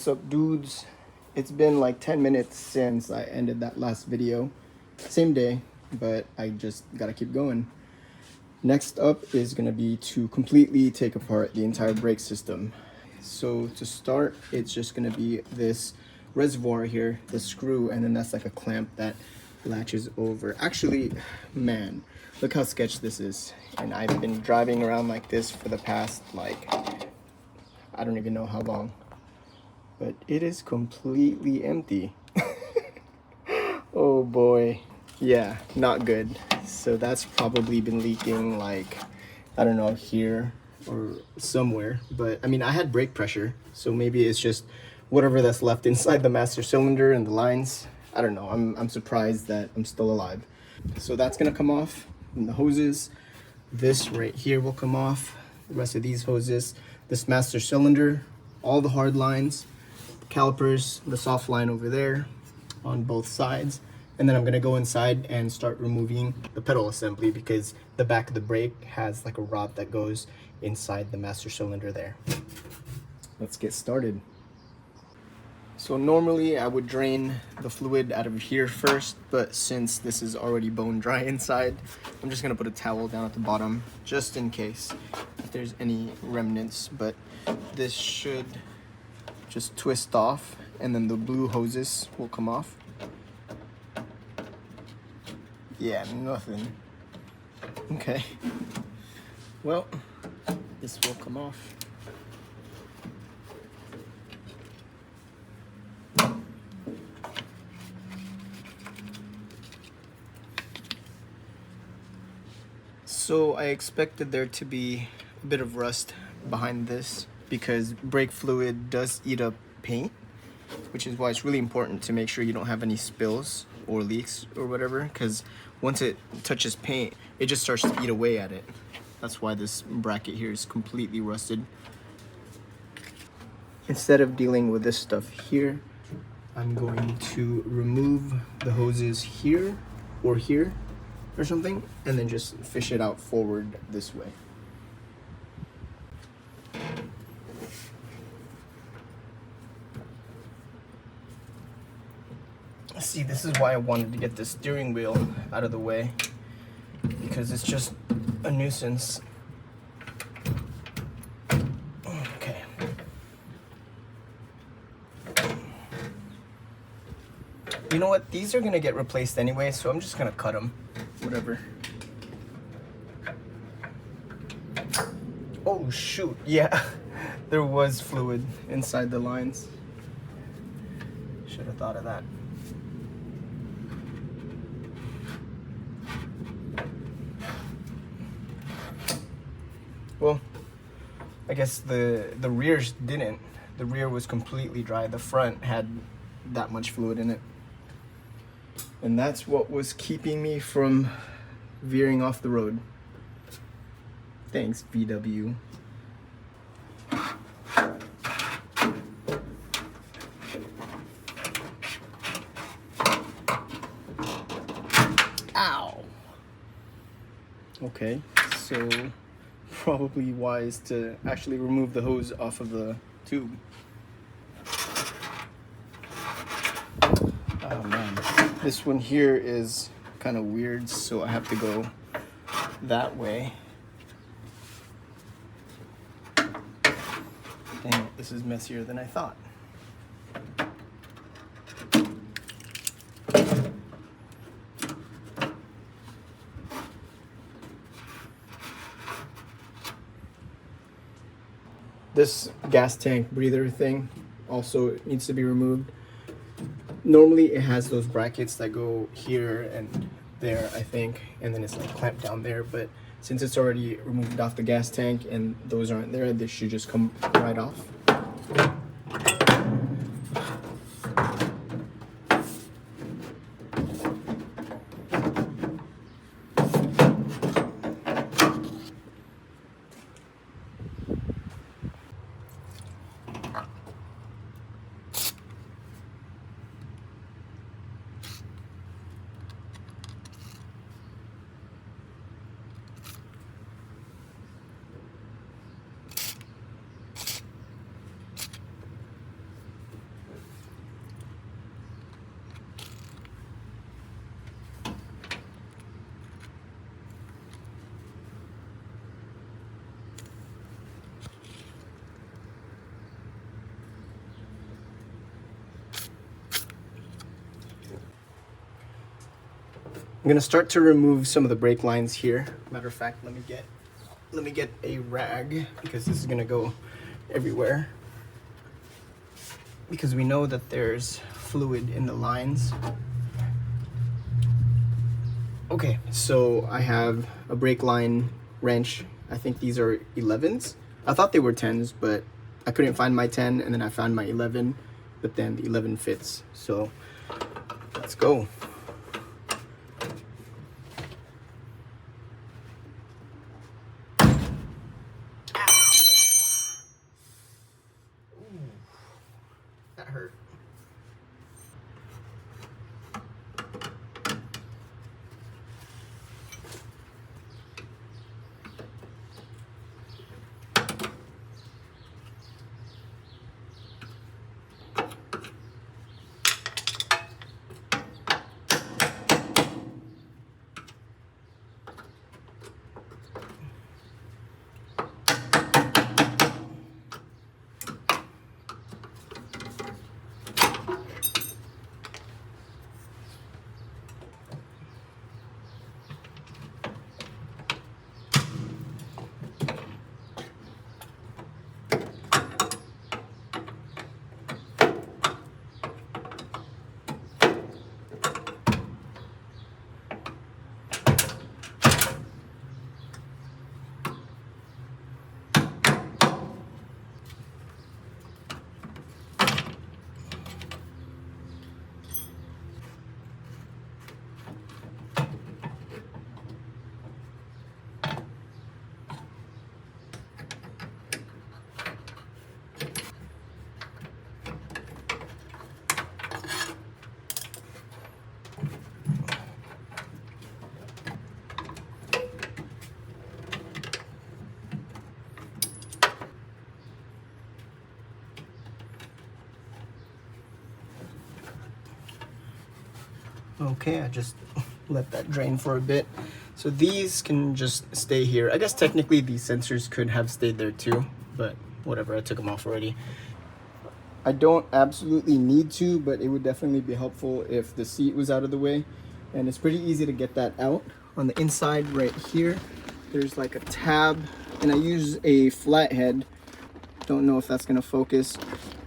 What's up, dudes? It's been like 10 minutes since I ended that last video. Same day, but I just gotta keep going. Next up is gonna be to completely take apart the entire brake system. So to start, it's just gonna be this reservoir here, the screw, and then that's like a clamp that latches over. Actually, man, look how sketch this is. And I've been driving around like this for the past, like, I don't even know how long. But it is completely empty. Oh boy. Yeah, not good. So that's probably been leaking, like, I don't know, here or somewhere. But I mean, I had brake pressure, so maybe it's just whatever that's left inside the master cylinder and the lines. I don't know. I'm surprised that I'm still alive. So that's gonna come off, and the hoses. This right here will come off. The rest of these hoses, this master cylinder, all the hard lines, calipers, the soft line over there on both sides. And then I'm gonna go inside and start removing the pedal assembly because the back of the brake has like a rod that goes inside the master cylinder there. Let's get started. So normally I would drain the fluid out of here first, but since this is already bone dry inside, I'm just gonna put a towel down at the bottom just in case if there's any remnants. But this should just twist off, and then the blue hoses will come off. Yeah, nothing. Okay. Well, this will come off. So I expected there to be a bit of rust behind this because brake fluid does eat up paint, which is why it's really important to make sure you don't have any spills or leaks or whatever, because once it touches paint, it just starts to eat away at it. That's why this bracket here is completely rusted. Instead of dealing with this stuff here, I'm going to remove the hoses here or here or something, and then just fish it out forward this way. See, this is why I wanted to get this steering wheel out of the way, because it's just a nuisance. Okay. You know what? These are gonna get replaced anyway, so I'm just gonna cut them. Whatever. Oh shoot, yeah. There was fluid inside the lines. Should have thought of that. Well, I guess the rears didn't. The rear was completely dry. The front had that much fluid in it. And that's what was keeping me from veering off the road. Thanks, VW. Ow! Okay, so probably wise to actually remove the hose off of the tube. Oh man, this one here is kind of weird, so I have to go that way. Dang it, this is messier than I thought. This gas tank breather thing also needs to be removed. Normally it has those brackets that go here and there, I think, and then it's like clamped down there, but since it's already removed off the gas tank and those aren't there, this should just come right off. I'm gonna start to remove some of the brake lines here. Matter of fact, let me get a rag, because this is gonna go everywhere. Because we know that there's fluid in the lines. Okay, so I have a brake line wrench. I think these are 11s. I thought they were 10s, but I couldn't find my 10, and then I found my 11, but then the 11 fits. So let's go. That hurt. Okay, I just let that drain for a bit. So these can just stay here. I guess technically these sensors could have stayed there too, but whatever, I took them off already. I don't absolutely need to, but it would definitely be helpful if the seat was out of the way. And it's pretty easy to get that out. On the inside right here, there's like a tab, and I use a flathead. Don't know if that's gonna focus,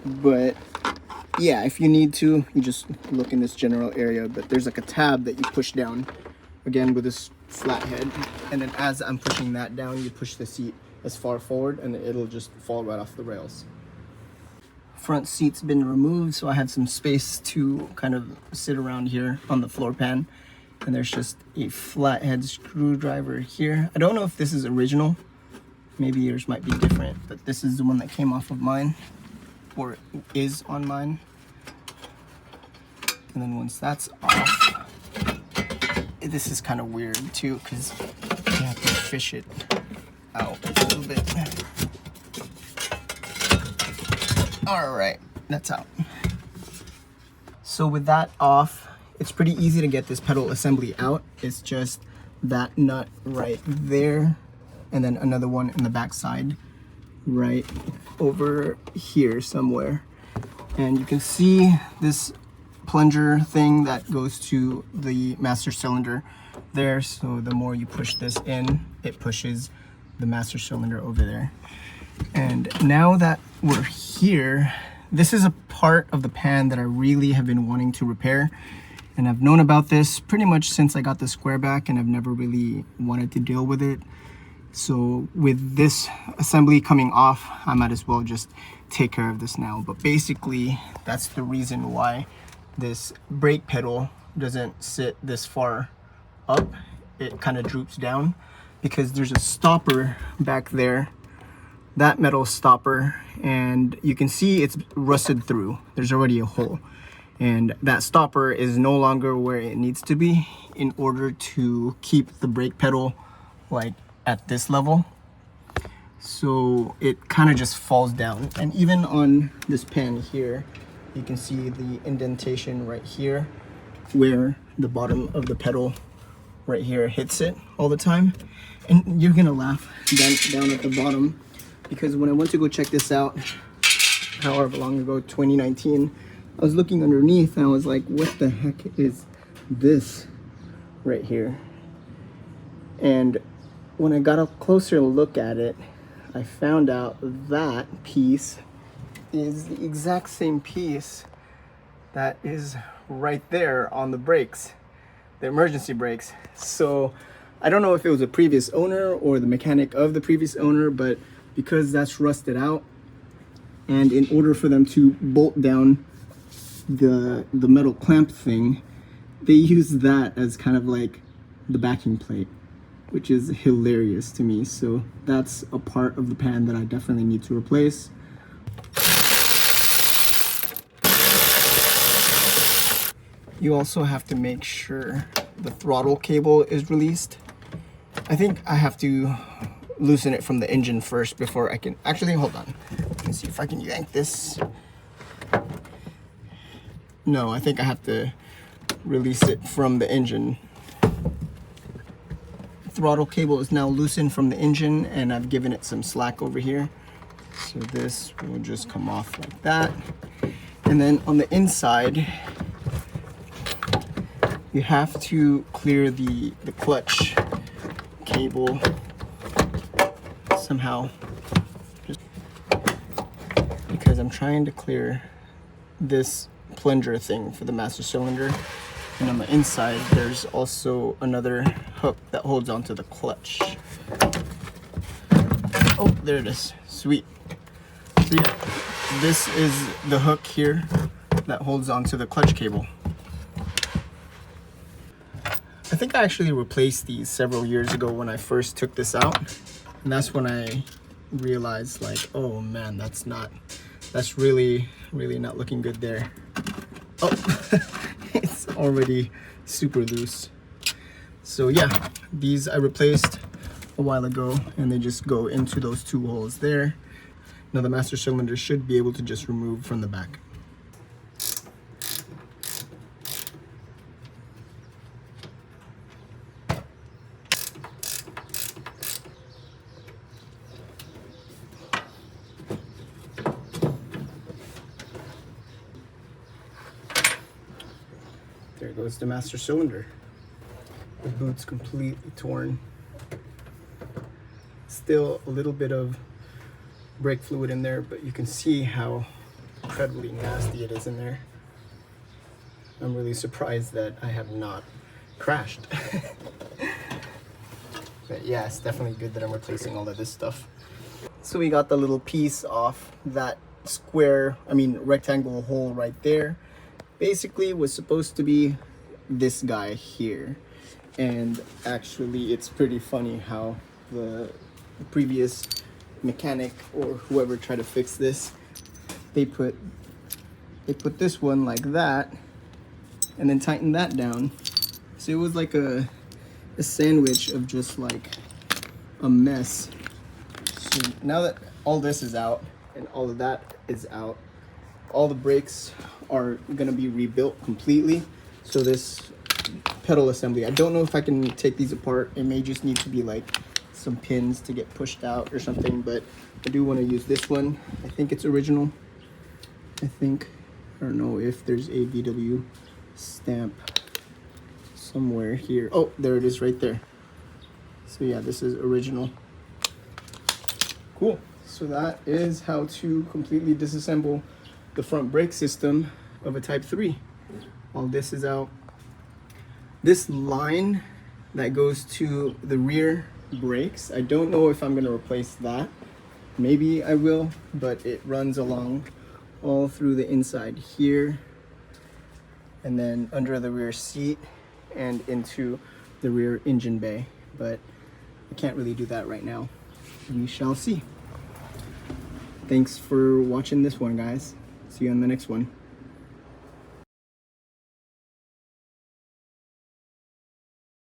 but yeah, if you need to, you just look in this general area, but there's like a tab that you push down, again with this flathead, and then as I'm pushing that down, you push the seat as far forward and it'll just fall right off the rails. Front seat's been removed, so I had some space to kind of sit around here on the floor pan, and there's just a flathead screwdriver here. I don't know if this is original, maybe yours might be different, but this is the one that came off of mine, or is on mine. And then once that's off, this is kind of weird too, because you have to fish it out a little bit. All right, that's out. So with that off, it's pretty easy to get this pedal assembly out. It's just that nut right there, and then another one in the back side right over here somewhere. And you can see this plunger thing that goes to the master cylinder there. So the more you push this in, it pushes the master cylinder over there. And now that we're here, this is a part of the pan that I really have been wanting to repair. And I've known about this pretty much since I got the Squareback, and I've never really wanted to deal with it. So with this assembly coming off, I might as well just take care of this now. But basically, that's the reason why this brake pedal doesn't sit this far up. It kind of droops down because there's a stopper back there, that metal stopper, and you can see it's rusted through. There's already a hole, and that stopper is no longer where it needs to be in order to keep the brake pedal like at this level. So it kind of just falls down. And even on this pan here, you can see the indentation right here where the bottom of the pedal right here hits it all the time. And you're gonna laugh down at the bottom, because when I went to go check this out however long ago, 2019, I was looking underneath and I was like, what the heck is this right here. And when I got a closer look at it, I found out that piece is the exact same piece that is right there on the brakes, the emergency brakes. So I don't know if it was a previous owner or the mechanic of the previous owner, but because that's rusted out, and in order for them to bolt down the metal clamp thing, they use that as kind of like the backing plate, which is hilarious to me. So that's a part of the pan that I definitely need to replace. You also have to make sure the throttle cable is released. I think I have to loosen it from the engine first before I can, actually, hold on. Let me see if I can yank this. No, I think I have to release it from the engine. Throttle cable is now loosened from the engine, and I've given it some slack over here. So this will just come off like that. And then on the inside, you have to clear the clutch cable somehow, just because I'm trying to clear this plunger thing for the master cylinder. And on the inside, there's also another hook that holds onto the clutch. Oh, there it is. Sweet. So yeah, this is the hook here that holds onto the clutch cable. I think I actually replaced these several years ago when I first took this out. And that's when I realized, like, oh man, that's really not looking good there. Oh, it's already super loose. So yeah, these I replaced a while ago, and they just go into those two holes there. Now the master cylinder should be able to just remove from the back. There goes the master cylinder. The boot's completely torn. Still a little bit of brake fluid in there, but you can see how incredibly nasty it is in there. I'm really surprised that I have not crashed. But yeah, it's definitely good that I'm replacing all of this stuff. So we got the little piece off that rectangle hole right there. Basically was supposed to be this guy here, and actually it's pretty funny how the previous mechanic or whoever tried to fix this, they put this one like that and then tighten that down. So it was like a sandwich of just like a mess. So now that all this is out and all of that is out, all the brakes are gonna be rebuilt completely. So this pedal assembly, I don't know if I can take these apart. It may just need to be like some pins to get pushed out or something, but I do want to use this one. I think it's original. I don't know if there's a VW stamp somewhere here. Oh, there it is right there. So yeah, this is original. Cool. So that is how to completely disassemble the front brake system of a Type 3. All this is out. This line that goes to the rear brakes, I don't know if I'm going to replace that. Maybe I will, but it runs along all through the inside here, and then under the rear seat and into the rear engine bay. But I can't really do that right now. We shall see. Thanks for watching this one, guys. See you on the next one.